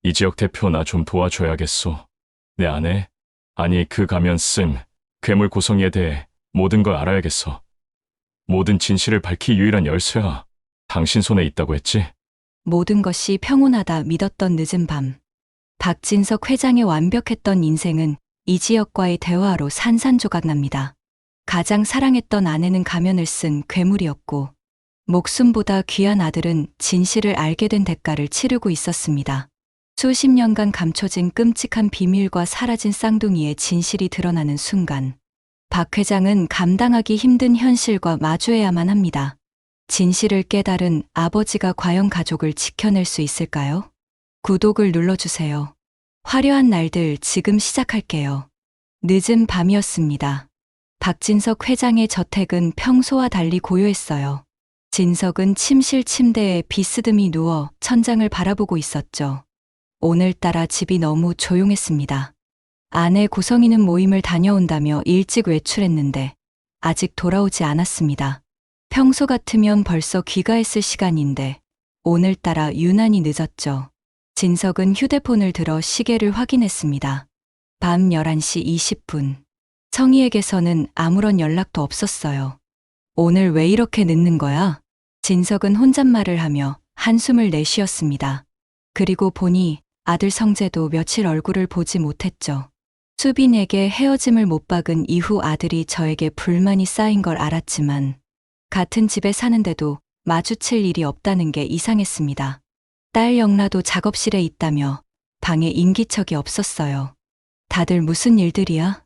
이지혁 대표 나 좀 도와줘야겠소. 내 아내, 아니 그 가면 쓴 괴물 고성이에 대해 모든 걸 알아야겠어. 모든 진실을 밝힐 유일한 열쇠가 당신 손에 있다고 했지? 모든 것이 평온하다 믿었던 늦은 밤. 박진석 회장의 완벽했던 인생은 이지혁과의 대화로 산산조각납니다. 가장 사랑했던 아내는 가면을 쓴 괴물이었고, 목숨보다 귀한 아들은 진실을 알게 된 대가를 치르고 있었습니다. 수십 년간 감춰진 끔찍한 비밀과 사라진 쌍둥이의 진실이 드러나는 순간, 박 회장은 감당하기 힘든 현실과 마주해야만 합니다. 진실을 깨달은 아버지가 과연 가족을 지켜낼 수 있을까요? 구독을 눌러주세요. 화려한 날들 지금 시작할게요. 늦은 밤이었습니다. 박진석 회장의 저택은 평소와 달리 고요했어요. 진석은 침실 침대에 비스듬히 누워 천장을 바라보고 있었죠. 오늘따라 집이 너무 조용했습니다. 아내 고성이는 모임을 다녀온다며 일찍 외출했는데 아직 돌아오지 않았습니다. 평소 같으면 벌써 귀가했을 시간인데 오늘따라 유난히 늦었죠. 진석은 휴대폰을 들어 시계를 확인했습니다. 밤 11시 20분. 성희에게서는 아무런 연락도 없었어요. 오늘 왜 이렇게 늦는 거야? 진석은 혼잣말을 하며 한숨을 내쉬었습니다. 그리고 보니 아들 성재도 며칠 얼굴을 보지 못했죠. 수빈에게 헤어짐을 못 박은 이후 아들이 저에게 불만이 쌓인 걸 알았지만 같은 집에 사는데도 마주칠 일이 없다는 게 이상했습니다. 딸 영라도 작업실에 있다며 방에 인기척이 없었어요. 다들 무슨 일들이야?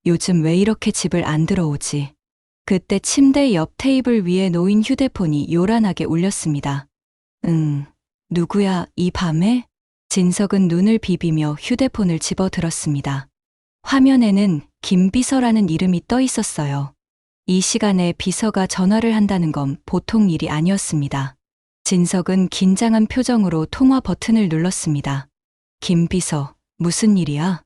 요즘 왜 이렇게 집을 안 들어오지? 그때 침대 옆 테이블 위에 놓인 휴대폰이 요란하게 울렸습니다. 누구야, 이 밤에? 진석은 눈을 비비며 휴대폰을 집어들었습니다. 화면에는 김비서라는 이름이 떠 있었어요. 이 시간에 비서가 전화를 한다는 건 보통 일이 아니었습니다. 진석은 긴장한 표정으로 통화 버튼을 눌렀습니다. 김비서, 무슨 일이야?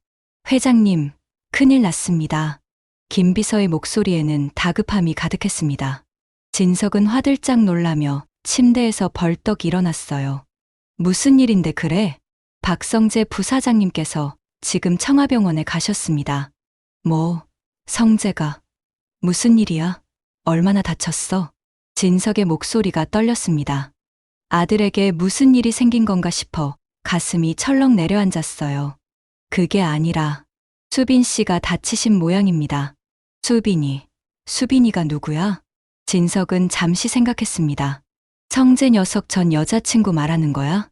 회장님, 큰일 났습니다. 김비서의 목소리에는 다급함이 가득했습니다. 진석은 화들짝 놀라며 침대에서 벌떡 일어났어요. 무슨 일인데 그래? 박성재 부사장님께서 지금 청아병원에 가셨습니다. 뭐, 성재가. 무슨 일이야? 얼마나 다쳤어? 진석의 목소리가 떨렸습니다. 아들에게 무슨 일이 생긴 건가 싶어 가슴이 철렁 내려앉았어요. 그게 아니라 수빈 씨가 다치신 모양입니다. 수빈이가 누구야? 진석은 잠시 생각했습니다. 성재 녀석 전 여자친구 말하는 거야?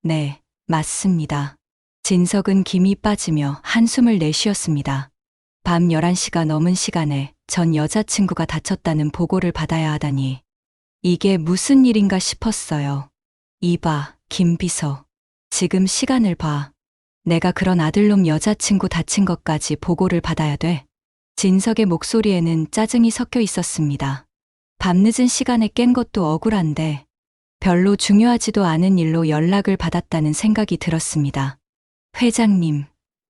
네, 맞습니다. 진석은 김이 빠지며 한숨을 내쉬었습니다. 밤 11시가 넘은 시간에 전 여자친구가 다쳤다는 보고를 받아야 하다니 이게 무슨 일인가 싶었어요. 이봐, 김비서. 지금 시간을 봐. 내가 그런 아들놈 여자친구 다친 것까지 보고를 받아야 돼. 진석의 목소리에는 짜증이 섞여 있었습니다. 밤늦은 시간에 깬 것도 억울한데 별로 중요하지도 않은 일로 연락을 받았다는 생각이 들었습니다. 회장님,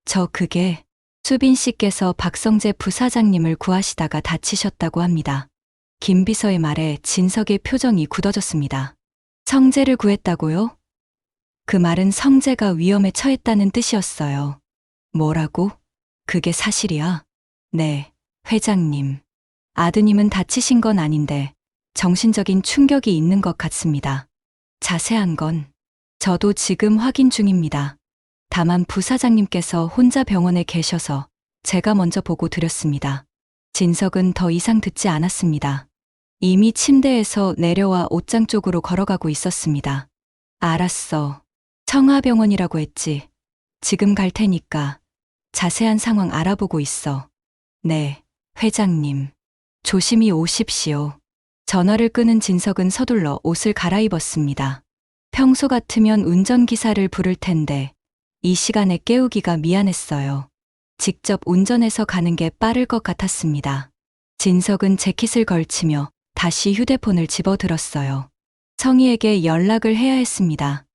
저 그게 수빈 씨께서 박성재 부사장님을 구하시다가 다치셨다고 합니다. 김비서의 말에 진석의 표정이 굳어졌습니다. 성재를 구했다고요? 그 말은 성재가 위험에 처했다는 뜻이었어요. 뭐라고? 그게 사실이야? 네, 회장님. 아드님은 다치신 건 아닌데 정신적인 충격이 있는 것 같습니다. 자세한 건 저도 지금 확인 중입니다. 다만 부사장님께서 혼자 병원에 계셔서 제가 먼저 보고 드렸습니다. 진석은 더 이상 듣지 않았습니다. 이미 침대에서 내려와 옷장 쪽으로 걸어가고 있었습니다. 알았어. 청아병원이라고 했지. 지금 갈 테니까 자세한 상황 알아보고 있어. 네, 회장님. 조심히 오십시오. 전화를 끊은 진석은 서둘러 옷을 갈아입었습니다. 평소 같으면 운전기사를 부를 텐데 이 시간에 깨우기가 미안했어요. 직접 운전해서 가는 게 빠를 것 같았습니다. 진석은 재킷을 걸치며 다시 휴대폰을 집어들었어요. 성희에게 연락을 해야 했습니다.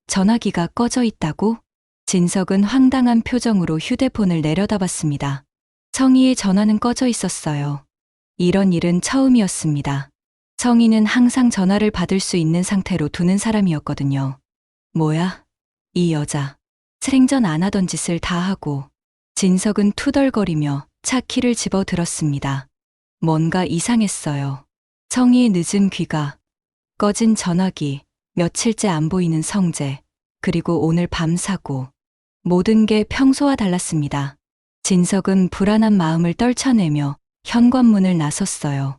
전화기가 꺼져 있다고? 진석은 황당한 표정으로 휴대폰을 내려다봤습니다. 성희의 전화는 꺼져 있었어요. 이런 일은 처음이었습니다. 성희는 항상 전화를 받을 수 있는 상태로 두는 사람이었거든요. 뭐야? 이 여자, 생전 안 하던 짓을 다 하고 진석은 투덜거리며 차 키를 집어 들었습니다. 뭔가 이상했어요. 성의의 늦은 귀가, 꺼진 전화기, 며칠째 안 보이는 성재, 그리고 오늘 밤 사고. 모든 게 평소와 달랐습니다. 진석은 불안한 마음을 떨쳐내며 현관문을 나섰어요.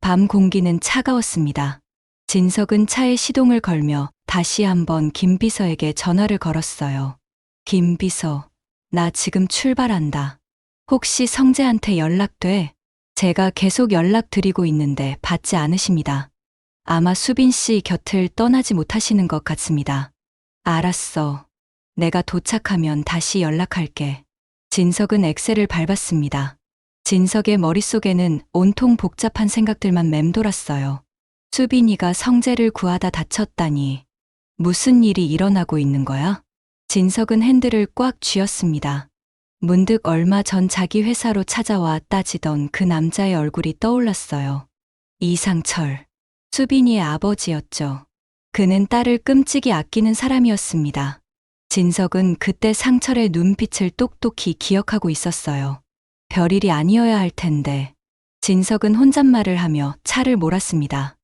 밤 공기는 차가웠습니다. 진석은 차에 시동을 걸며 다시 한번 김 비서에게 전화를 걸었어요. 김 비서, 나 지금 출발한다. 혹시 성재한테 연락돼? 제가 계속 연락드리고 있는데 받지 않으십니다. 아마 수빈 씨 곁을 떠나지 못하시는 것 같습니다. 알았어. 내가 도착하면 다시 연락할게. 진석은 엑셀을 밟았습니다. 진석의 머릿속에는 온통 복잡한 생각들만 맴돌았어요. 수빈이가 성재를 구하다 다쳤다니. 무슨 일이 일어나고 있는 거야? 진석은 핸들을 꽉 쥐었습니다. 문득 얼마 전 자기 회사로 찾아와 따지던 그 남자의 얼굴이 떠올랐어요. 이상철. 수빈이의 아버지였죠. 그는 딸을 끔찍이 아끼는 사람이었습니다. 진석은 그때 상철의 눈빛을 똑똑히 기억하고 있었어요. 별일이 아니어야 할 텐데. 진석은 혼잣말을 하며 차를 몰았습니다.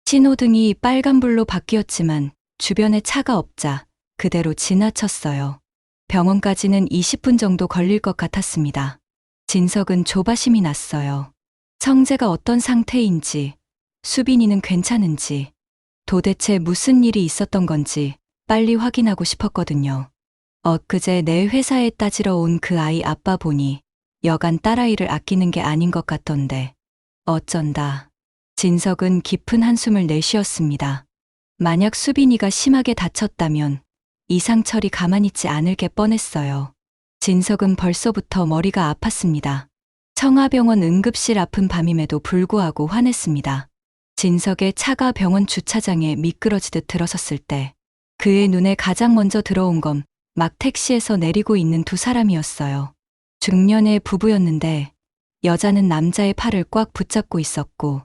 신호등이 빨간불로 바뀌었지만 주변에 차가 없자 그대로 지나쳤어요. 병원까지는 20분 정도 걸릴 것 같았습니다. 진석은 조바심이 났어요. 성재가 어떤 상태인지, 수빈이는 괜찮은지, 도대체 무슨 일이 있었던 건지 빨리 확인하고 싶었거든요. 엊그제 내 회사에 따지러 온 그 아이 아빠 보니 여간 딸아이를 아끼는 게 아닌 것 같던데. 어쩐다. 진석은 깊은 한숨을 내쉬었습니다. 만약 수빈이가 심하게 다쳤다면 이상철이 가만히 있지 않을 게 뻔했어요. 진석은 벌써부터 머리가 아팠습니다. 청아병원 응급실 아픈 밤임에도 불구하고 화냈습니다. 진석의 차가 병원 주차장에 미끄러지듯 들어섰을 때 그의 눈에 가장 먼저 들어온 건 막 택시에서 내리고 있는 두 사람이었어요. 중년의 부부였는데 여자는 남자의 팔을 꽉 붙잡고 있었고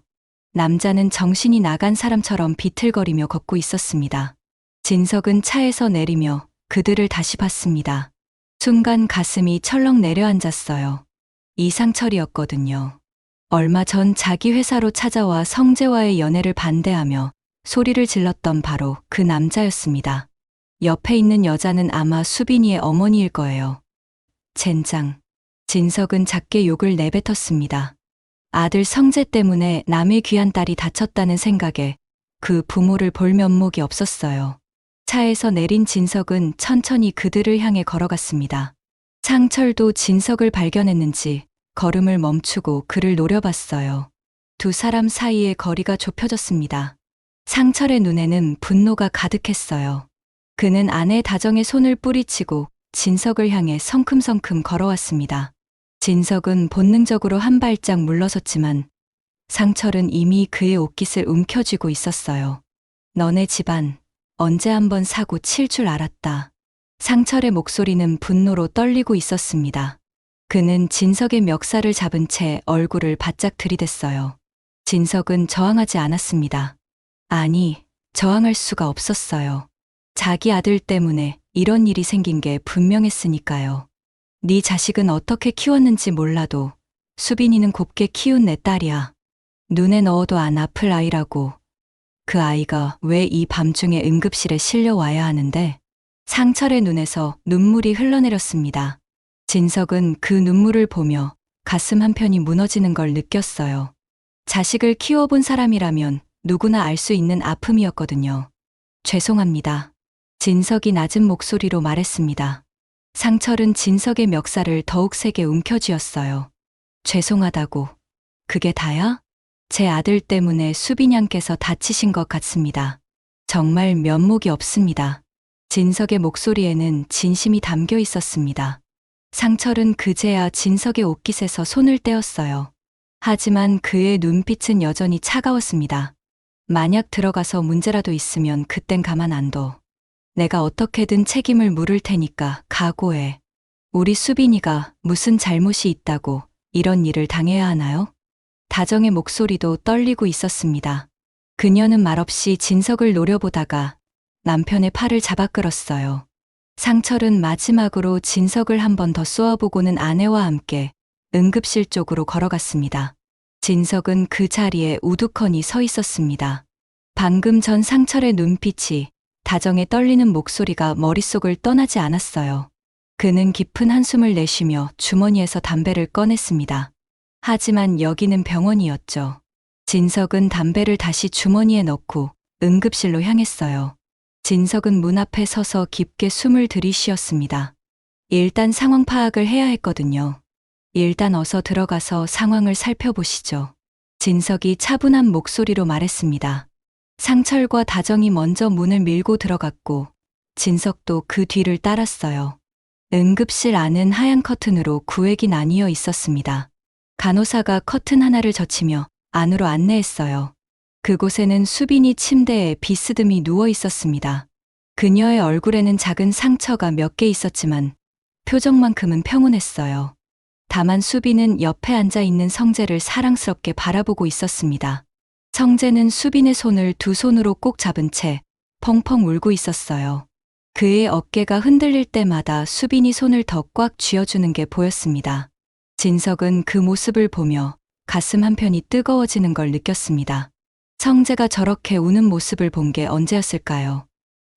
남자는 정신이 나간 사람처럼 비틀거리며 걷고 있었습니다. 진석은 차에서 내리며 그들을 다시 봤습니다. 순간 가슴이 철렁 내려앉았어요. 이상철이었거든요. 얼마 전 자기 회사로 찾아와 성재와의 연애를 반대하며 소리를 질렀던 바로 그 남자였습니다. 옆에 있는 여자는 아마 수빈이의 어머니일 거예요. 젠장. 진석은 작게 욕을 내뱉었습니다. 아들 성재 때문에 남의 귀한 딸이 다쳤다는 생각에 그 부모를 볼 면목이 없었어요. 차에서 내린 진석은 천천히 그들을 향해 걸어갔습니다. 상철도 진석을 발견했는지 걸음을 멈추고 그를 노려봤어요. 두 사람 사이의 거리가 좁혀졌습니다. 상철의 눈에는 분노가 가득했어요. 그는 아내 다정의 손을 뿌리치고 진석을 향해 성큼성큼 걸어왔습니다. 진석은 본능적으로 한 발짝 물러섰지만 상철은 이미 그의 옷깃을 움켜쥐고 있었어요. 너네 집안 언제 한번 사고 칠 줄 알았다. 상철의 목소리는 분노로 떨리고 있었습니다. 그는 진석의 멱살을 잡은 채 얼굴을 바짝 들이댔어요. 진석은 저항하지 않았습니다. 아니, 저항할 수가 없었어요. 자기 아들 때문에 이런 일이 생긴 게 분명했으니까요. 네 자식은 어떻게 키웠는지 몰라도 수빈이는 곱게 키운 내 딸이야. 눈에 넣어도 안 아플 아이라고. 그 아이가 왜 이 밤중에 응급실에 실려와야 하는데? 상철의 눈에서 눈물이 흘러내렸습니다. 진석은 그 눈물을 보며 가슴 한편이 무너지는 걸 느꼈어요. 자식을 키워본 사람이라면 누구나 알 수 있는 아픔이었거든요. 죄송합니다. 진석이 낮은 목소리로 말했습니다. 상철은 진석의 멱살을 더욱 세게 움켜쥐었어요. 죄송하다고. 그게 다야? 제 아들 때문에 수빈양께서 다치신 것 같습니다. 정말 면목이 없습니다. 진석의 목소리에는 진심이 담겨 있었습니다. 상철은 그제야 진석의 옷깃에서 손을 떼었어요. 하지만 그의 눈빛은 여전히 차가웠습니다. 만약 들어가서 문제라도 있으면 그땐 가만 안 둬. 내가 어떻게든 책임을 물을 테니까 각오해. 우리 수빈이가 무슨 잘못이 있다고 이런 일을 당해야 하나요? 다정의 목소리도 떨리고 있었습니다. 그녀는 말없이 진석을 노려보다가 남편의 팔을 잡아 끌었어요. 상철은 마지막으로 진석을 한 번 더 쏘아보고는 아내와 함께 응급실 쪽으로 걸어갔습니다. 진석은 그 자리에 우두커니 서 있었습니다. 방금 전 상철의 눈빛이, 다정에 떨리는 목소리가 머릿속을 떠나지 않았어요. 그는 깊은 한숨을 내쉬며 주머니에서 담배를 꺼냈습니다. 하지만 여기는 병원이었죠. 진석은 담배를 다시 주머니에 넣고 응급실로 향했어요. 진석은 문 앞에 서서 깊게 숨을 들이쉬었습니다. 일단 상황 파악을 해야 했거든요. 일단 어서 들어가서 상황을 살펴보시죠. 진석이 차분한 목소리로 말했습니다. 상철과 다정이 먼저 문을 밀고 들어갔고 진석도 그 뒤를 따랐어요. 응급실 안은 하얀 커튼으로 구획이 나뉘어 있었습니다. 간호사가 커튼 하나를 젖히며 안으로 안내했어요. 그곳에는 수빈이 침대에 비스듬히 누워 있었습니다. 그녀의 얼굴에는 작은 상처가 몇 개 있었지만 표정만큼은 평온했어요. 다만 수빈은 옆에 앉아 있는 성재를 사랑스럽게 바라보고 있었습니다. 성재는 수빈의 손을 두 손으로 꼭 잡은 채 펑펑 울고 있었어요. 그의 어깨가 흔들릴 때마다 수빈이 손을 더 꽉 쥐어주는 게 보였습니다. 진석은 그 모습을 보며 가슴 한편이 뜨거워지는 걸 느꼈습니다. 성재가 저렇게 우는 모습을 본 게 언제였을까요?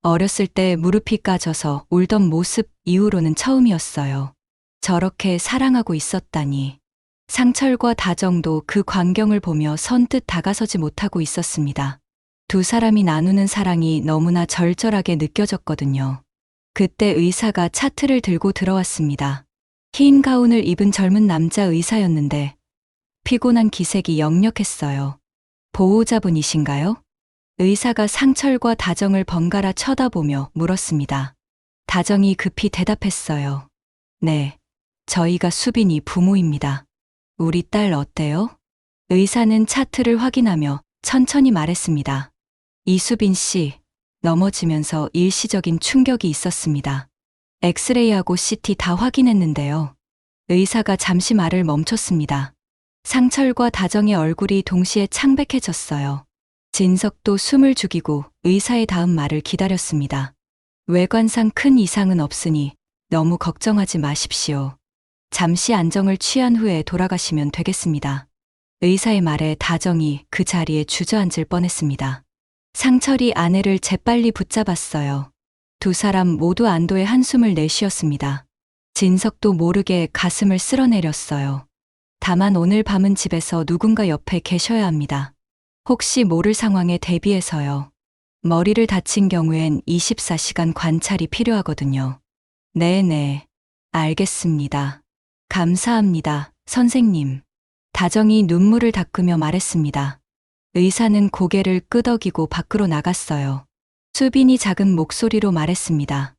어렸을 때 무릎이 까져서 울던 모습 이후로는 처음이었어요. 저렇게 사랑하고 있었다니. 상철과 다정도 그 광경을 보며 선뜻 다가서지 못하고 있었습니다. 두 사람이 나누는 사랑이 너무나 절절하게 느껴졌거든요. 그때 의사가 차트를 들고 들어왔습니다. 흰 가운을 입은 젊은 남자 의사였는데 피곤한 기색이 역력했어요. 보호자분이신가요? 의사가 상철과 다정을 번갈아 쳐다보며 물었습니다. 다정이 급히 대답했어요. 네, 저희가 수빈이 부모입니다. 우리 딸 어때요? 의사는 차트를 확인하며 천천히 말했습니다. 이수빈 씨, 넘어지면서 일시적인 충격이 있었습니다. 엑스레이하고 CT 다 확인했는데요. 의사가 잠시 말을 멈췄습니다. 상철과 다정의 얼굴이 동시에 창백해졌어요. 진석도 숨을 죽이고 의사의 다음 말을 기다렸습니다. 외관상 큰 이상은 없으니 너무 걱정하지 마십시오. 잠시 안정을 취한 후에 돌아가시면 되겠습니다. 의사의 말에 다정이 그 자리에 주저앉을 뻔했습니다. 상철이 아내를 재빨리 붙잡았어요. 두 사람 모두 안도의 한숨을 내쉬었습니다. 진석도 모르게 가슴을 쓸어내렸어요. 다만 오늘 밤은 집에서 누군가 옆에 계셔야 합니다. 혹시 모를 상황에 대비해서요. 머리를 다친 경우엔 24시간 관찰이 필요하거든요. 네네, 알겠습니다. 감사합니다, 선생님. 다정이 눈물을 닦으며 말했습니다. 의사는 고개를 끄덕이고 밖으로 나갔어요. 수빈이 작은 목소리로 말했습니다.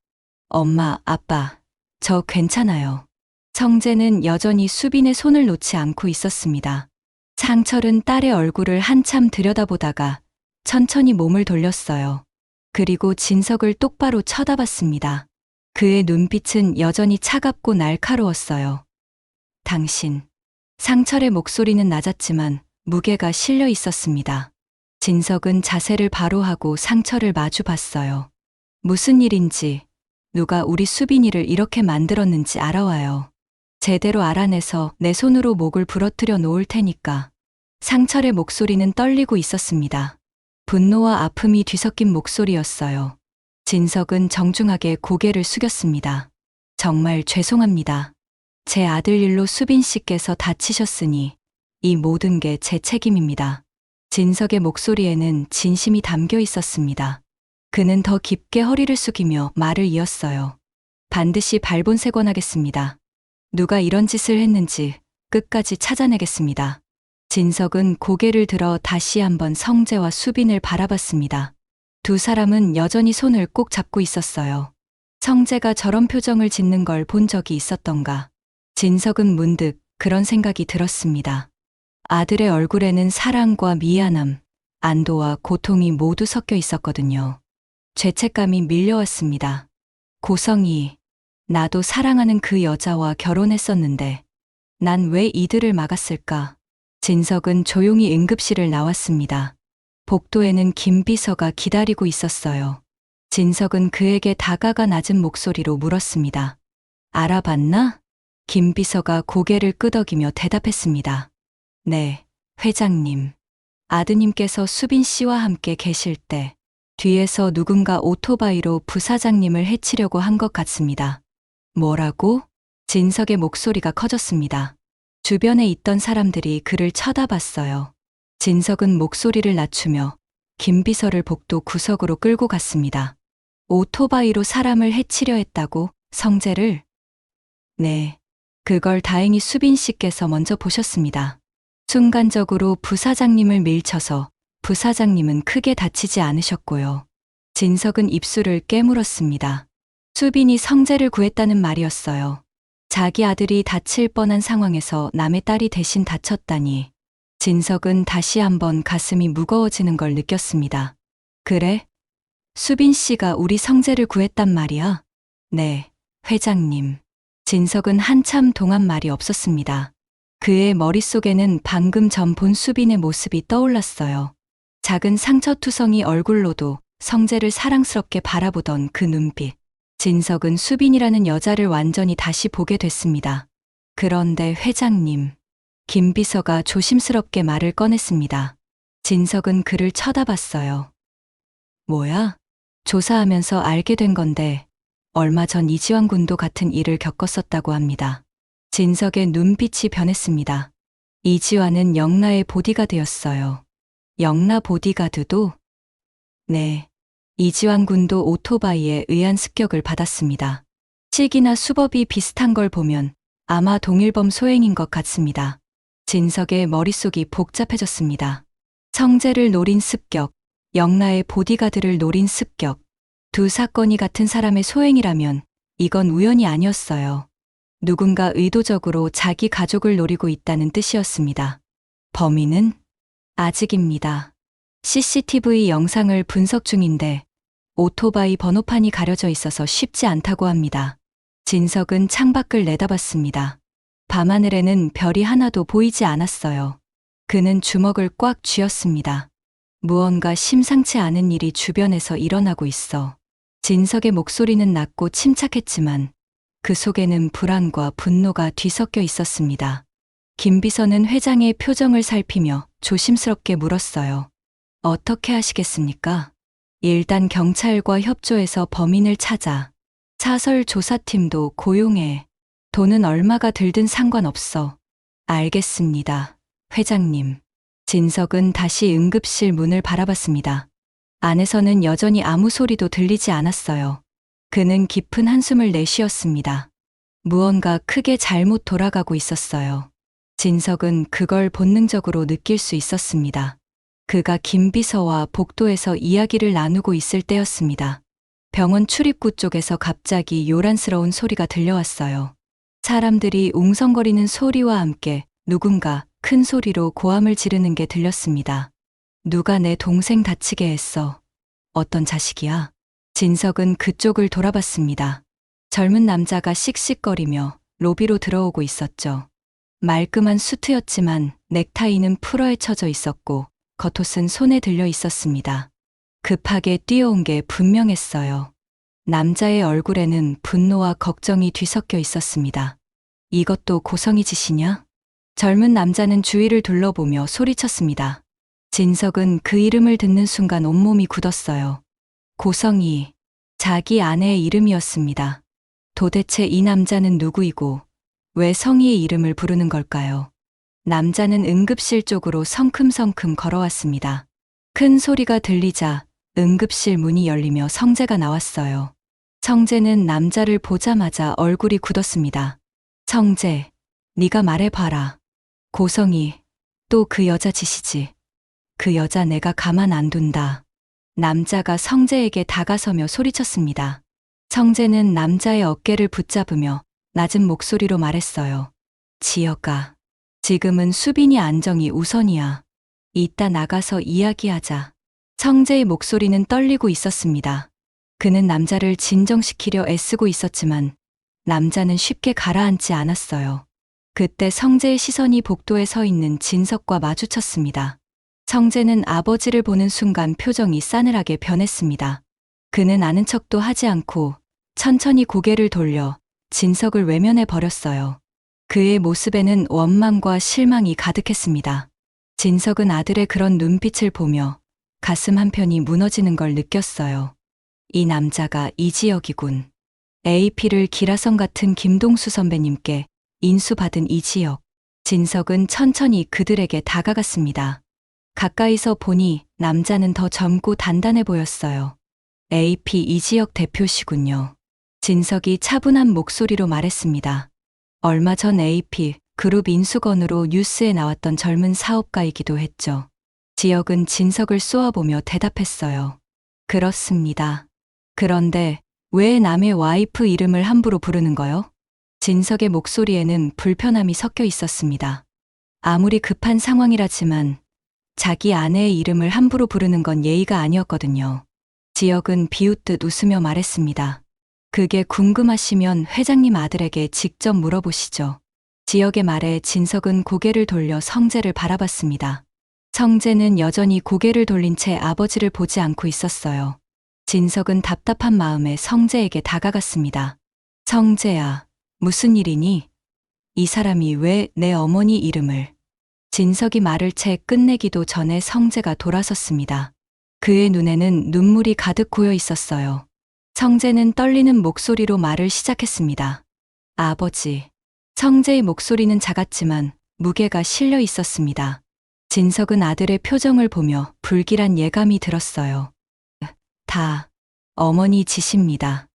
엄마, 아빠, 저 괜찮아요. 성재는 여전히 수빈의 손을 놓지 않고 있었습니다. 상철은 딸의 얼굴을 한참 들여다보다가 천천히 몸을 돌렸어요. 그리고 진석을 똑바로 쳐다봤습니다. 그의 눈빛은 여전히 차갑고 날카로웠어요. 당신. 상철의 목소리는 낮았지만 무게가 실려 있었습니다. 진석은 자세를 바로 하고 상철을 마주 봤어요. 무슨 일인지, 누가 우리 수빈이를 이렇게 만들었는지 알아와요. 제대로 알아내서 내 손으로 목을 부러뜨려 놓을 테니까. 상철의 목소리는 떨리고 있었습니다. 분노와 아픔이 뒤섞인 목소리였어요. 진석은 정중하게 고개를 숙였습니다. 정말 죄송합니다. 제 아들 일로 수빈 씨께서 다치셨으니 이 모든 게 제 책임입니다. 진석의 목소리에는 진심이 담겨 있었습니다. 그는 더 깊게 허리를 숙이며 말을 이었어요. 반드시 발본색원하겠습니다. 누가 이런 짓을 했는지 끝까지 찾아내겠습니다. 진석은 고개를 들어 다시 한번 성재와 수빈을 바라봤습니다. 두 사람은 여전히 손을 꼭 잡고 있었어요. 성재가 저런 표정을 짓는 걸 본 적이 있었던가. 진석은 문득 그런 생각이 들었습니다. 아들의 얼굴에는 사랑과 미안함, 안도와 고통이 모두 섞여 있었거든요. 죄책감이 밀려왔습니다. 고성이, 나도 사랑하는 그 여자와 결혼했었는데 난 왜 이들을 막았을까? 진석은 조용히 응급실을 나왔습니다. 복도에는 김 비서가 기다리고 있었어요. 진석은 그에게 다가가 낮은 목소리로 물었습니다. 알아봤나? 김 비서가 고개를 끄덕이며 대답했습니다. 네, 회장님. 아드님께서 수빈 씨와 함께 계실 때 뒤에서 누군가 오토바이로 부사장님을 해치려고 한 것 같습니다. 뭐라고? 진석의 목소리가 커졌습니다. 주변에 있던 사람들이 그를 쳐다봤어요. 진석은 목소리를 낮추며 김 비서를 복도 구석으로 끌고 갔습니다. 오토바이로 사람을 해치려 했다고? 성재를? 네. 그걸 다행히 수빈 씨께서 먼저 보셨습니다. 순간적으로 부사장님을 밀쳐서 부사장님은 크게 다치지 않으셨고요. 진석은 입술을 깨물었습니다. 수빈이 성재를 구했다는 말이었어요. 자기 아들이 다칠 뻔한 상황에서 남의 딸이 대신 다쳤다니. 진석은 다시 한번 가슴이 무거워지는 걸 느꼈습니다. 그래? 수빈 씨가 우리 성재를 구했단 말이야? 네, 회장님. 진석은 한참 동안 말이 없었습니다. 그의 머릿속에는 방금 전 본 수빈의 모습이 떠올랐어요. 작은 상처투성이 얼굴로도 성재를 사랑스럽게 바라보던 그 눈빛. 진석은 수빈이라는 여자를 완전히 다시 보게 됐습니다. 그런데 회장님. 김 비서가 조심스럽게 말을 꺼냈습니다. 진석은 그를 쳐다봤어요. 뭐야? 조사하면서 알게 된 건데 얼마 전 이지환 군도 같은 일을 겪었었다고 합니다. 진석의 눈빛이 변했습니다. 이지환은 영라의 보디가드였어요. 영라 보디가드도? 네. 이지환 군도 오토바이에 의한 습격을 받았습니다. 시기나 수법이 비슷한 걸 보면 아마 동일범 소행인 것 같습니다. 진석의 머릿속이 복잡해졌습니다. 성재를 노린 습격, 영라의 보디가드를 노린 습격. 두 사건이 같은 사람의 소행이라면 이건 우연이 아니었어요. 누군가 의도적으로 자기 가족을 노리고 있다는 뜻이었습니다. 범인은? 아직입니다. CCTV 영상을 분석 중인데 오토바이 번호판이 가려져 있어서 쉽지 않다고 합니다. 진석은 창밖을 내다봤습니다. 밤하늘에는 별이 하나도 보이지 않았어요. 그는 주먹을 꽉 쥐었습니다. 무언가 심상치 않은 일이 주변에서 일어나고 있어. 진석의 목소리는 낮고 침착했지만 그 속에는 불안과 분노가 뒤섞여 있었습니다. 김 비서는 회장의 표정을 살피며 조심스럽게 물었어요. 어떻게 하시겠습니까? 일단 경찰과 협조해서 범인을 찾아. 사설 조사팀도 고용해. 돈은 얼마가 들든 상관없어. 알겠습니다, 회장님. 진석은 다시 응급실 문을 바라봤습니다. 안에서는 여전히 아무 소리도 들리지 않았어요. 그는 깊은 한숨을 내쉬었습니다. 무언가 크게 잘못 돌아가고 있었어요. 진석은 그걸 본능적으로 느낄 수 있었습니다. 그가 김 비서와 복도에서 이야기를 나누고 있을 때였습니다. 병원 출입구 쪽에서 갑자기 요란스러운 소리가 들려왔어요. 사람들이 웅성거리는 소리와 함께 누군가 큰 소리로 고함을 지르는 게 들렸습니다. 누가 내 동생 다치게 했어. 어떤 자식이야? 진석은 그쪽을 돌아봤습니다. 젊은 남자가 씩씩거리며 로비로 들어오고 있었죠. 말끔한 수트였지만 넥타이는 풀어헤쳐져 있었고 겉옷은 손에 들려 있었습니다. 급하게 뛰어온 게 분명했어요. 남자의 얼굴에는 분노와 걱정이 뒤섞여 있었습니다. 이것도 고성이 짓이냐? 젊은 남자는 주위를 둘러보며 소리쳤습니다. 진석은 그 이름을 듣는 순간 온몸이 굳었어요. 고성이, 자기 아내의 이름이었습니다. 도대체 이 남자는 누구이고 왜 성희의 이름을 부르는 걸까요? 남자는 응급실 쪽으로 성큼성큼 걸어왔습니다. 큰 소리가 들리자 응급실 문이 열리며 성재가 나왔어요. 성재는 남자를 보자마자 얼굴이 굳었습니다. 성재, 네가 말해봐라. 고성이, 또 그 여자 짓이지. 그 여자 내가 가만 안 둔다. 남자가 성재에게 다가서며 소리쳤습니다. 성재는 남자의 어깨를 붙잡으며 낮은 목소리로 말했어요. 지혁아, 지금은 수빈이 안정이 우선이야. 이따 나가서 이야기하자. 성재의 목소리는 떨리고 있었습니다. 그는 남자를 진정시키려 애쓰고 있었지만 남자는 쉽게 가라앉지 않았어요. 그때 성재의 시선이 복도에 서 있는 진석과 마주쳤습니다. 성재는 아버지를 보는 순간 표정이 싸늘하게 변했습니다. 그는 아는 척도 하지 않고 천천히 고개를 돌려 진석을 외면해 버렸어요. 그의 모습에는 원망과 실망이 가득했습니다. 진석은 아들의 그런 눈빛을 보며 가슴 한편이 무너지는 걸 느꼈어요. 이 남자가 이지혁이군. AP를 기라성 같은 김동수 선배님께 인수받은 이지혁. 진석은 천천히 그들에게 다가갔습니다. 가까이서 보니 남자는 더 젊고 단단해 보였어요. AP 이지혁 대표시군요. 진석이 차분한 목소리로 말했습니다. 얼마 전 AP 그룹 인수건으로 뉴스에 나왔던 젊은 사업가이기도 했죠. 지혁은 진석을 쏘아보며 대답했어요. 그렇습니다. 그런데 왜 남의 와이프 이름을 함부로 부르는 거요? 진석의 목소리에는 불편함이 섞여 있었습니다. 아무리 급한 상황이라지만 자기 아내의 이름을 함부로 부르는 건 예의가 아니었거든요. 지혁은 비웃듯 웃으며 말했습니다. 그게 궁금하시면 회장님 아들에게 직접 물어보시죠. 지혁의 말에 진석은 고개를 돌려 성재를 바라봤습니다. 성재는 여전히 고개를 돌린 채 아버지를 보지 않고 있었어요. 진석은 답답한 마음에 성재에게 다가갔습니다. 성재야, 무슨 일이니? 이 사람이 왜 내 어머니 이름을? 진석이 말을 채 끝내기도 전에 성재가 돌아섰습니다. 그의 눈에는 눈물이 가득 고여 있었어요. 성재는 떨리는 목소리로 말을 시작했습니다. 아버지. 성재의 목소리는 작았지만 무게가 실려 있었습니다. 진석은 아들의 표정을 보며 불길한 예감이 들었어요. 다 어머니 짓입니다.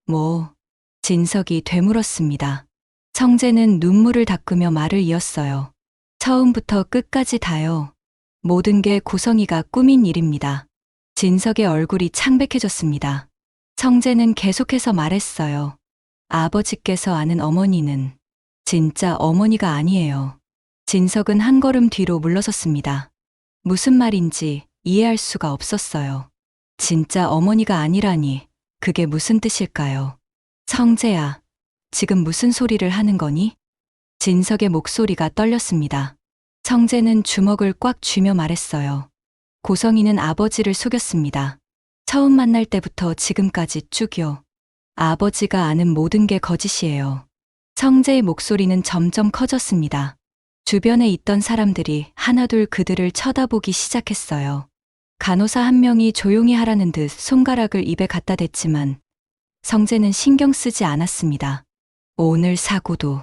뭐? 진석이 되물었습니다. 성재는 눈물을 닦으며 말을 이었어요. 처음부터 끝까지 다요. 모든 게 고성이가 꾸민 일입니다. 진석의 얼굴이 창백해졌습니다. 성재는 계속해서 말했어요. 아버지께서 아는 어머니는 진짜 어머니가 아니에요. 진석은 한 걸음 뒤로 물러섰습니다. 무슨 말인지 이해할 수가 없었어요. 진짜 어머니가 아니라니 그게 무슨 뜻일까요? 성재야, 지금 무슨 소리를 하는 거니? 진석의 목소리가 떨렸습니다. 성재는 주먹을 꽉 쥐며 말했어요. 고성이는 아버지를 속였습니다. 처음 만날 때부터 지금까지 쭉요. 아버지가 아는 모든 게 거짓이에요. 성재의 목소리는 점점 커졌습니다. 주변에 있던 사람들이 하나둘 그들을 쳐다보기 시작했어요. 간호사 한 명이 조용히 하라는 듯 손가락을 입에 갖다 댔지만 성재는 신경 쓰지 않았습니다. 오늘 사고도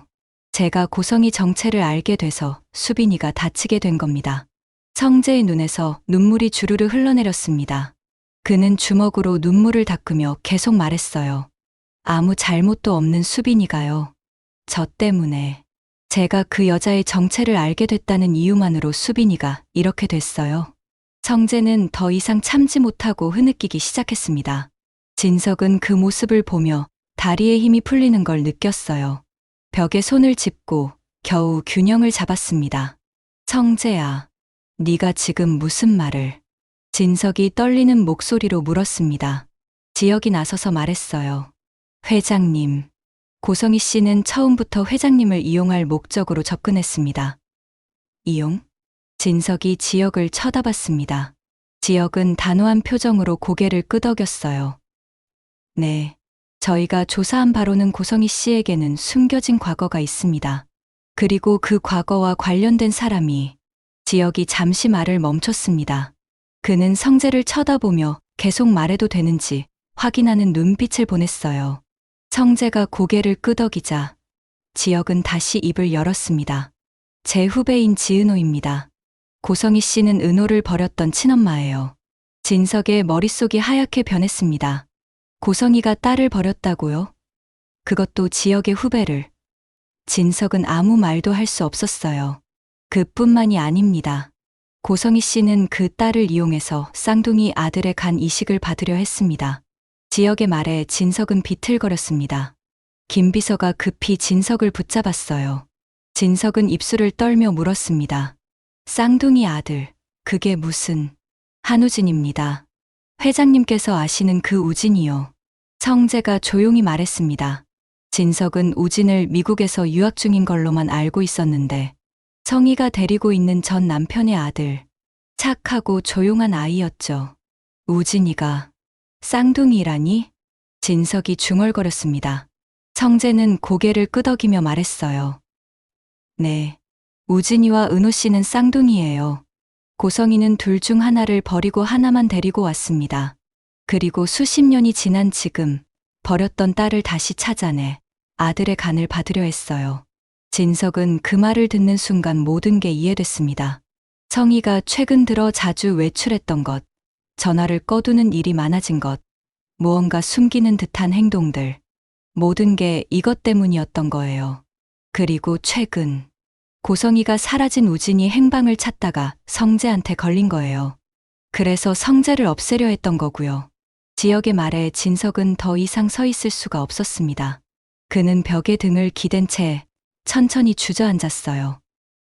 제가 고성이 정체를 알게 돼서 수빈이가 다치게 된 겁니다. 성재의 눈에서 눈물이 주르르 흘러내렸습니다. 그는 주먹으로 눈물을 닦으며 계속 말했어요. 아무 잘못도 없는 수빈이가요. 저 때문에 제가 그 여자의 정체를 알게 됐다는 이유만으로 수빈이가 이렇게 됐어요. 성재는 더 이상 참지 못하고 흐느끼기 시작했습니다. 진석은 그 모습을 보며 다리에 힘이 풀리는 걸 느꼈어요. 벽에 손을 짚고 겨우 균형을 잡았습니다. 성재야, 네가 지금 무슨 말을? 진석이 떨리는 목소리로 물었습니다. 지혁이 나서서 말했어요. 회장님. 고성희 씨는 처음부터 회장님을 이용할 목적으로 접근했습니다. 이용? 진석이 지혁을 쳐다봤습니다. 지혁은 단호한 표정으로 고개를 끄덕였어요. 네. 저희가 조사한 바로는 고성희 씨에게는 숨겨진 과거가 있습니다. 그리고 그 과거와 관련된 사람이 지혁이 잠시 말을 멈췄습니다. 그는 성재를 쳐다보며 계속 말해도 되는지 확인하는 눈빛을 보냈어요. 성재가 고개를 끄덕이자 지혁은 다시 입을 열었습니다. 제 후배인 지은호입니다. 고성희 씨는 은호를 버렸던 친엄마예요. 진석의 머릿속이 하얗게 변했습니다. 고성희가 딸을 버렸다고요? 그것도 지혁의 후배를. 진석은 아무 말도 할 수 없었어요. 그뿐만이 아닙니다. 고성희 씨는 그 딸을 이용해서 쌍둥이 아들의 간 이식을 받으려 했습니다. 지혁의 말에 진석은 비틀거렸습니다. 김 비서가 급히 진석을 붙잡았어요. 진석은 입술을 떨며 물었습니다. 쌍둥이 아들, 그게 무슨... 한우진입니다. 회장님께서 아시는 그 우진이요. 성재가 조용히 말했습니다. 진석은 우진을 미국에서 유학 중인 걸로만 알고 있었는데 성희가 데리고 있는 전 남편의 아들, 착하고 조용한 아이였죠. 우진이가 쌍둥이라니? 진석이 중얼거렸습니다. 성재는 고개를 끄덕이며 말했어요. 네. 우진이와 은호 씨는 쌍둥이예요. 고성이는 둘 중 하나를 버리고 하나만 데리고 왔습니다. 그리고 수십 년이 지난 지금 버렸던 딸을 다시 찾아내 아들의 간을 받으려 했어요. 진석은 그 말을 듣는 순간 모든 게 이해됐습니다. 성희가 최근 들어 자주 외출했던 것, 전화를 꺼두는 일이 많아진 것, 무언가 숨기는 듯한 행동들, 모든 게 이것 때문이었던 거예요. 그리고 최근 고성이가 사라진 우진이 행방을 찾다가 성재한테 걸린 거예요. 그래서 성재를 없애려 했던 거고요. 지역의 말에 진석은 더 이상 서 있을 수가 없었습니다. 그는 벽에 등을 기댄 채 천천히 주저앉았어요.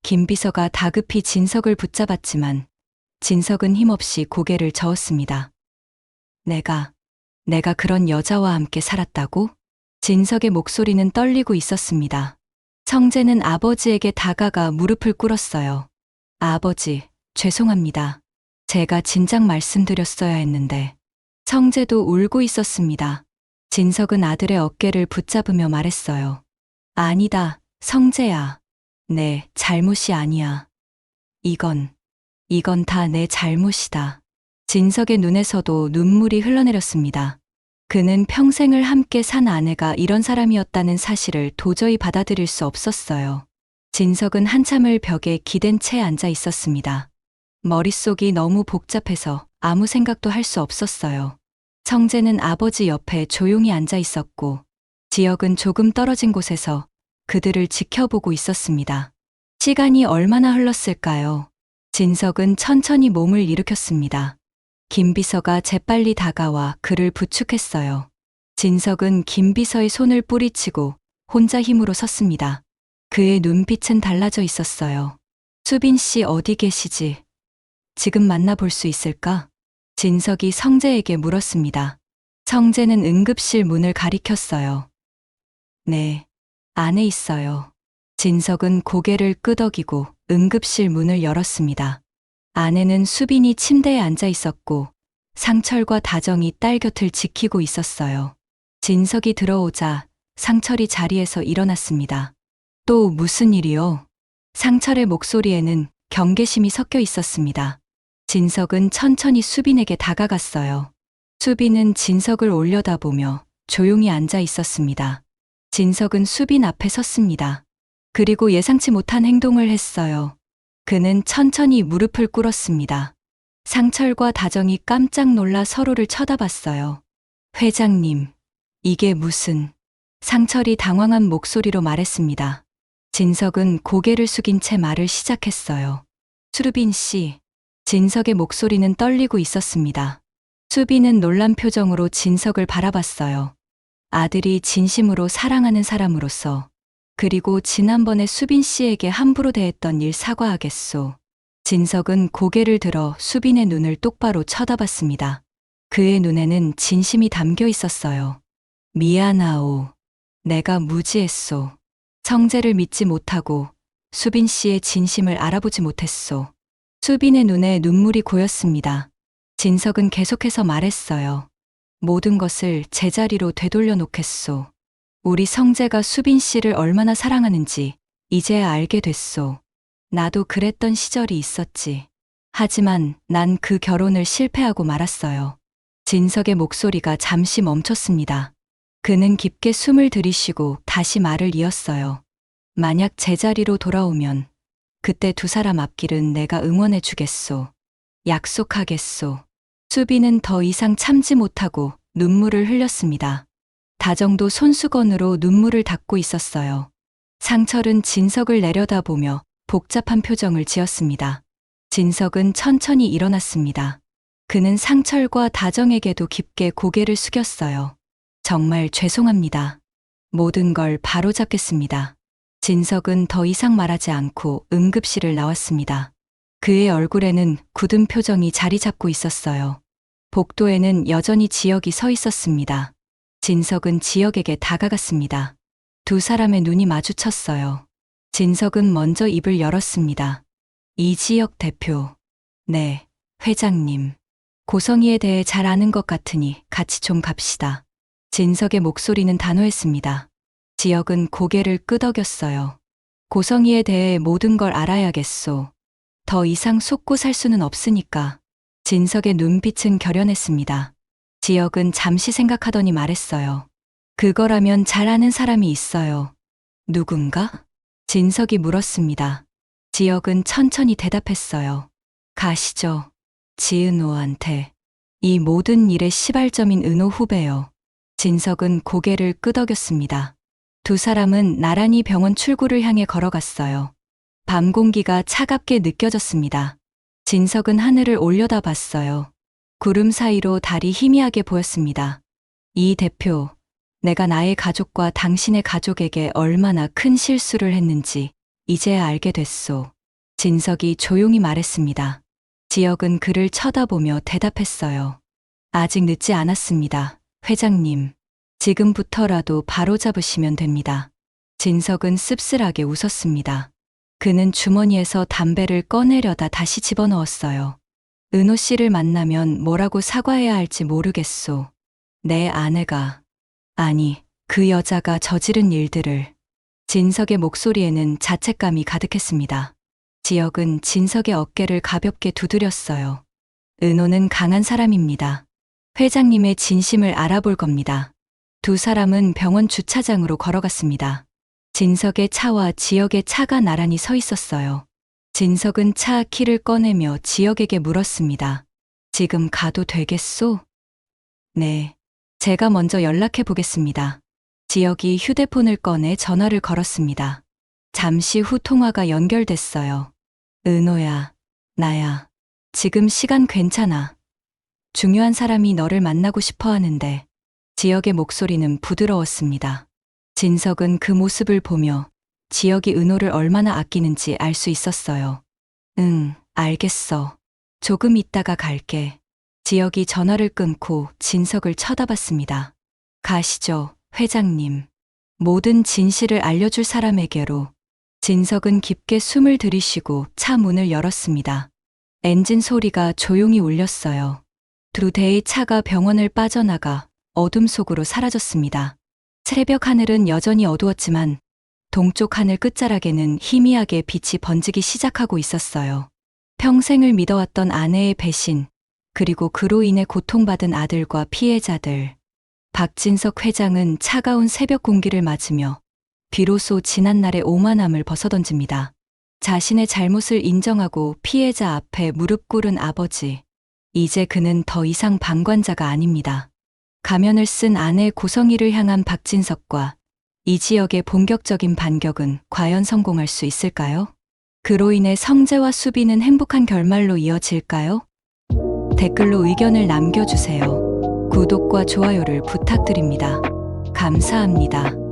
김 비서가 다급히 진석을 붙잡았지만 진석은 힘없이 고개를 저었습니다. 내가 그런 여자와 함께 살았다고? 진석의 목소리는 떨리고 있었습니다. 성재는 아버지에게 다가가 무릎을 꿇었어요. 아버지, 죄송합니다. 제가 진작 말씀드렸어야 했는데. 성재도 울고 있었습니다. 진석은 아들의 어깨를 붙잡으며 말했어요. 아니다, 성재야. 내 잘못이 아니야. 이건 다 내 잘못이다. 진석의 눈에서도 눈물이 흘러내렸습니다. 그는 평생을 함께 산 아내가 이런 사람이었다는 사실을 도저히 받아들일 수 없었어요. 진석은 한참을 벽에 기댄 채 앉아 있었습니다. 머릿속이 너무 복잡해서 아무 생각도 할 수 없었어요. 성재는 아버지 옆에 조용히 앉아 있었고, 지역은 조금 떨어진 곳에서 그들을 지켜보고 있었습니다. 시간이 얼마나 흘렀을까요? 진석은 천천히 몸을 일으켰습니다. 김 비서가 재빨리 다가와 그를 부축했어요. 진석은 김 비서의 손을 뿌리치고 혼자 힘으로 섰습니다. 그의 눈빛은 달라져 있었어요. 수빈 씨 어디 계시지? 지금 만나볼 수 있을까? 진석이 성재에게 물었습니다. 성재는 응급실 문을 가리켰어요. 네, 안에 있어요. 진석은 고개를 끄덕이고 응급실 문을 열었습니다. 안에는 수빈이 침대에 앉아 있었고 상철과 다정이 딸 곁을 지키고 있었어요. 진석이 들어오자 상철이 자리에서 일어났습니다. 또 무슨 일이요? 상철의 목소리에는 경계심이 섞여 있었습니다. 진석은 천천히 수빈에게 다가갔어요. 수빈은 진석을 올려다보며 조용히 앉아 있었습니다. 진석은 수빈 앞에 섰습니다. 그리고 예상치 못한 행동을 했어요. 그는 천천히 무릎을 꿇었습니다. 상철과 다정이 깜짝 놀라 서로를 쳐다봤어요. 회장님, 이게 무슨... 상철이 당황한 목소리로 말했습니다. 진석은 고개를 숙인 채 말을 시작했어요. 수빈 씨. 진석의 목소리는 떨리고 있었습니다. 수빈은 놀란 표정으로 진석을 바라봤어요. 아들이 진심으로 사랑하는 사람으로서, 그리고 지난번에 수빈 씨에게 함부로 대했던 일 사과하겠소. 진석은 고개를 들어 수빈의 눈을 똑바로 쳐다봤습니다. 그의 눈에는 진심이 담겨 있었어요. 미안하오. 내가 무지했소. 성재를 믿지 못하고 수빈 씨의 진심을 알아보지 못했소. 수빈의 눈에 눈물이 고였습니다. 진석은 계속해서 말했어요. 모든 것을 제자리로 되돌려 놓겠소. 우리 성재가 수빈 씨를 얼마나 사랑하는지 이제야 알게 됐소. 나도 그랬던 시절이 있었지. 하지만 난 그 결혼을 실패하고 말았어요. 진석의 목소리가 잠시 멈췄습니다. 그는 깊게 숨을 들이쉬고 다시 말을 이었어요. 만약 제자리로 돌아오면 그때 두 사람 앞길은 내가 응원해 주겠소. 약속하겠소. 수빈은 더 이상 참지 못하고 눈물을 흘렸습니다. 다정도 손수건으로 눈물을 닦고 있었어요. 상철은 진석을 내려다보며 복잡한 표정을 지었습니다. 진석은 천천히 일어났습니다. 그는 상철과 다정에게도 깊게 고개를 숙였어요. 정말 죄송합니다. 모든 걸 바로잡겠습니다. 진석은 더 이상 말하지 않고 응급실을 나왔습니다. 그의 얼굴에는 굳은 표정이 자리 잡고 있었어요. 복도에는 여전히 지역이 서 있었습니다. 진석은 지역에게 다가갔습니다. 두 사람의 눈이 마주쳤어요. 진석은 먼저 입을 열었습니다. 이지역 대표. 네, 회장님. 고성이에 대해 잘 아는 것 같으니 같이 좀 갑시다. 진석의 목소리는 단호했습니다. 지혁은 고개를 끄덕였어요. 고성이에 대해 모든 걸 알아야겠소. 더 이상 속고 살 수는 없으니까. 진석의 눈빛은 결연했습니다. 지혁은 잠시 생각하더니 말했어요. 그거라면 잘 아는 사람이 있어요. 누군가? 진석이 물었습니다. 지혁은 천천히 대답했어요. 가시죠. 지은호한테. 이 모든 일의 시발점인 은호 후배요. 진석은 고개를 끄덕였습니다. 두 사람은 나란히 병원 출구를 향해 걸어갔어요. 밤 공기가 차갑게 느껴졌습니다. 진석은 하늘을 올려다봤어요. 구름 사이로 달이 희미하게 보였습니다. 이 대표, 내가 나의 가족과 당신의 가족에게 얼마나 큰 실수를 했는지 이제야 알게 됐소. 진석이 조용히 말했습니다. 지혁은 그를 쳐다보며 대답했어요. 아직 늦지 않았습니다. 회장님, 지금부터라도 바로잡으시면 됩니다. 진석은 씁쓸하게 웃었습니다. 그는 주머니에서 담배를 꺼내려다 다시 집어넣었어요. 은호 씨를 만나면 뭐라고 사과해야 할지 모르겠소. 내 아내가, 아니, 그 여자가 저지른 일들을. 진석의 목소리에는 자책감이 가득했습니다. 지혁은 진석의 어깨를 가볍게 두드렸어요. 은호는 강한 사람입니다. 회장님의 진심을 알아볼 겁니다. 두 사람은 병원 주차장으로 걸어갔습니다. 진석의 차와 지혁의 차가 나란히 서 있었어요. 진석은 차 키를 꺼내며 지혁에게 물었습니다. 지금 가도 되겠소? 네. 제가 먼저 연락해 보겠습니다. 지혁이 휴대폰을 꺼내 전화를 걸었습니다. 잠시 후 통화가 연결됐어요. 은호야, 나야. 지금 시간 괜찮아. 중요한 사람이 너를 만나고 싶어 하는데. 지혁의 목소리는 부드러웠습니다. 진석은 그 모습을 보며 지혁이 은호를 얼마나 아끼는지 알 수 있었어요. 응, 알겠어. 조금 있다가 갈게. 지혁이 전화를 끊고 진석을 쳐다봤습니다. 가시죠, 회장님. 모든 진실을 알려줄 사람에게로. 진석은 깊게 숨을 들이쉬고 차 문을 열었습니다. 엔진 소리가 조용히 울렸어요. 두 대의 차가 병원을 빠져나가 어둠 속으로 사라졌습니다. 새벽 하늘은 여전히 어두웠지만 동쪽 하늘 끝자락에는 희미하게 빛이 번지기 시작하고 있었어요. 평생을 믿어왔던 아내의 배신, 그리고 그로 인해 고통받은 아들과 피해자들. 박진석 회장은 차가운 새벽 공기를 맞으며 비로소 지난날의 오만함을 벗어던집니다. 자신의 잘못을 인정하고 피해자 앞에 무릎 꿇은 아버지. 이제 그는 더 이상 방관자가 아닙니다. 가면을 쓴 아내 고성희를 향한 박진석과 이지혁의 본격적인 반격은 과연 성공할 수 있을까요? 그로 인해 성재와 수비는 행복한 결말로 이어질까요? 댓글로 의견을 남겨주세요. 구독과 좋아요를 부탁드립니다. 감사합니다.